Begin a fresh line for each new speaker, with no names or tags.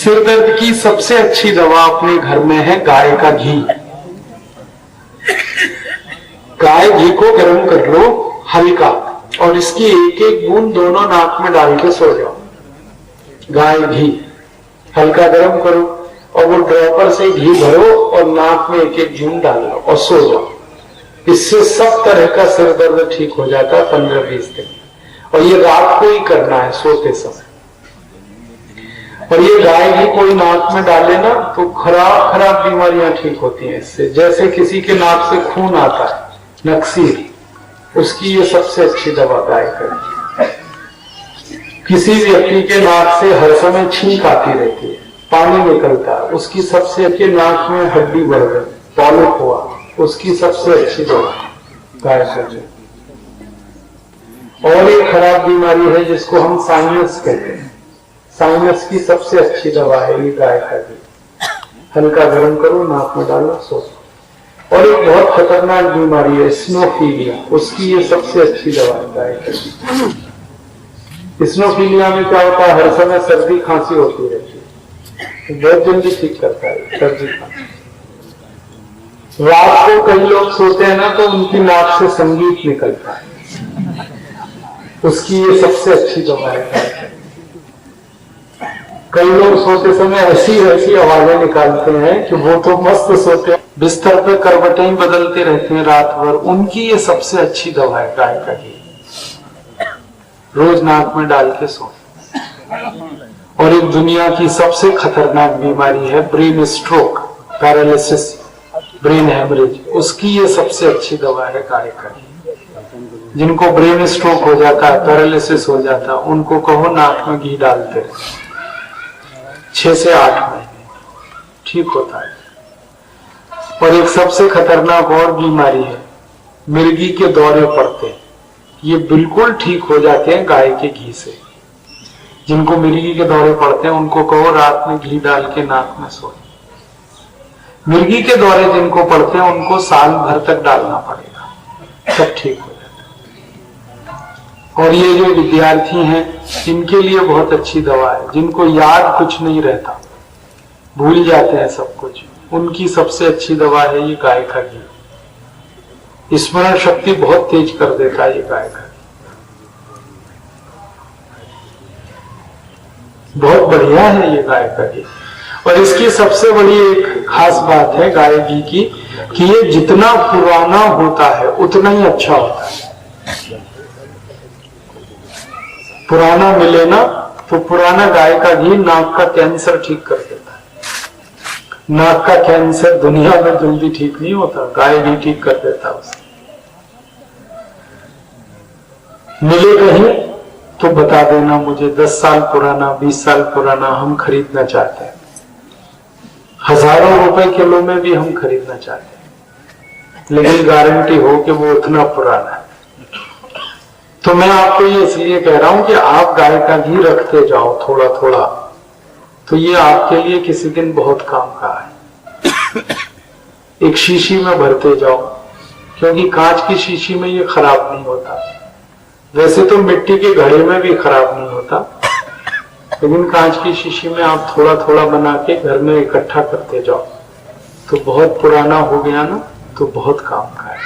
सिर दर्द की सबसे अच्छी दवा अपने घर में है गाय का घी। गाय घी को गर्म कर लो हल्का, और इसकी एक एक बूंद दोनों नाक में डाल के सो जाओ। गाय घी हल्का गर्म करो और वो ड्रॉपर से घी भरो और नाक में एक एक बूंद डाल लो और सो जाओ। इससे सब तरह का सिर दर्द ठीक हो जाता है 15-20 दिन। और ये रात को ही करना है सोते समय। और ये गाय घी कोई नाक में डाले ना तो खराब खराब बीमारियां ठीक होती हैं इससे। जैसे किसी के नाक से खून आता है नक्सीर, उसकी ये सबसे अच्छी दवा गाय का घी। किसी व्यक्ति के नाक से हर समय छींक आती रहती है, पानी निकलता है, उसकी सबसे अच्छी, नाक में हड्डी बढ़ गई, पॉलिप हुआ, उसकी सबसे अच्छी दवा गाय का घी। और एक खराब बीमारी है जिसको हम साइनस कहते हैं, साइनस की सबसे अच्छी दवा है ये गाय का घी। हल्का गर्म करो, नाक में डालो, सो। और एक बहुत खतरनाक बीमारी है स्नोफीलिया, उसकी ये सबसे अच्छी दवा है गाय का घी। स्नोफीलिया में क्या होता है, हर समय सर्दी खांसी होती रहती है, बहुत जल्दी ठीक करता है सर्दी खांसी। रात को कई लोग सोते हैं ना तो उनकी नाक से संगीत निकलता है, उसकी ये सबसे अच्छी दवा है। कई लोग सोते समय ऐसी ऐसी आवाजें निकालते हैं कि वो तो मस्त सोते हैं, बिस्तर पे करवटें ही बदलते रहते हैं रात भर, उनकी ये सबसे अच्छी दवा है गाय का घी। रोज नाक में डाल के सो। और एक दुनिया की सबसे खतरनाक बीमारी है brain stroke, paralysis, brain haemorrhage, उसकी ये सबसे अच्छी दवा है गाय का घी। जिनको ब्रेन स्ट्रोक हो जाता है, पैरालिसिस हो जाता है, उनको कहो नाक में घी डालते रहे, 6 से 8 महीने ठीक होता है। और एक सबसे खतरनाक और बीमारी है मिर्गी के दौरे पड़ते हैं, ये बिल्कुल ठीक हो जाते हैं गाय के घी से। जिनको मिर्गी के दौरे पड़ते हैं उनको कहो रात में घी डाल के नाक में सोए। मिर्गी के दौरे जिनको पड़ते हैं उनको साल भर तक डालना पड़ेगा, सब ठीक हो जाता है। और ये जो विद्यार्थी हैं इनके लिए बहुत अच्छी दवा है, जिनको याद कुछ नहीं रहता, भूल जाते हैं सब कुछ, उनकी सबसे अच्छी दवा है ये गाय का घी। स्मरण शक्ति बहुत तेज कर देता है ये गाय का घी, बहुत बढ़िया है ये गाय का घी। और इसकी सबसे बड़ी एक खास बात है गाय घी की कि ये जितना पुराना होता है उतना ही अच्छा होता है। पुराना मिले ना तो पुराना गाय का घी नाक का कैंसर ठीक कर देता है। नाक का कैंसर दुनिया में जल्दी ठीक नहीं होता, गाय घी ठीक कर देता है उसे। मिले कहीं तो बता देना मुझे, 10 साल पुराना, 20 साल पुराना हम खरीदना चाहते हैं, हजारों रुपए किलो में भी हम खरीदना चाहते हैं, लेकिन गारंटी हो कि वो उतना पुराना है। तो मैं आपको ये इसलिए कह रहा हूं कि आप गाय का घी रखते जाओ थोड़ा थोड़ा, तो ये आपके लिए किसी दिन बहुत काम का है। एक शीशी में भरते जाओ, क्योंकि कांच की शीशी में ये खराब नहीं होता। वैसे तो मिट्टी के घड़े में भी खराब नहीं होता, लेकिन कांच की शीशी में आप थोड़ा थोड़ा बना के घर में इकट्ठा करते जाओ, तो बहुत पुराना हो गया ना तो बहुत काम का है।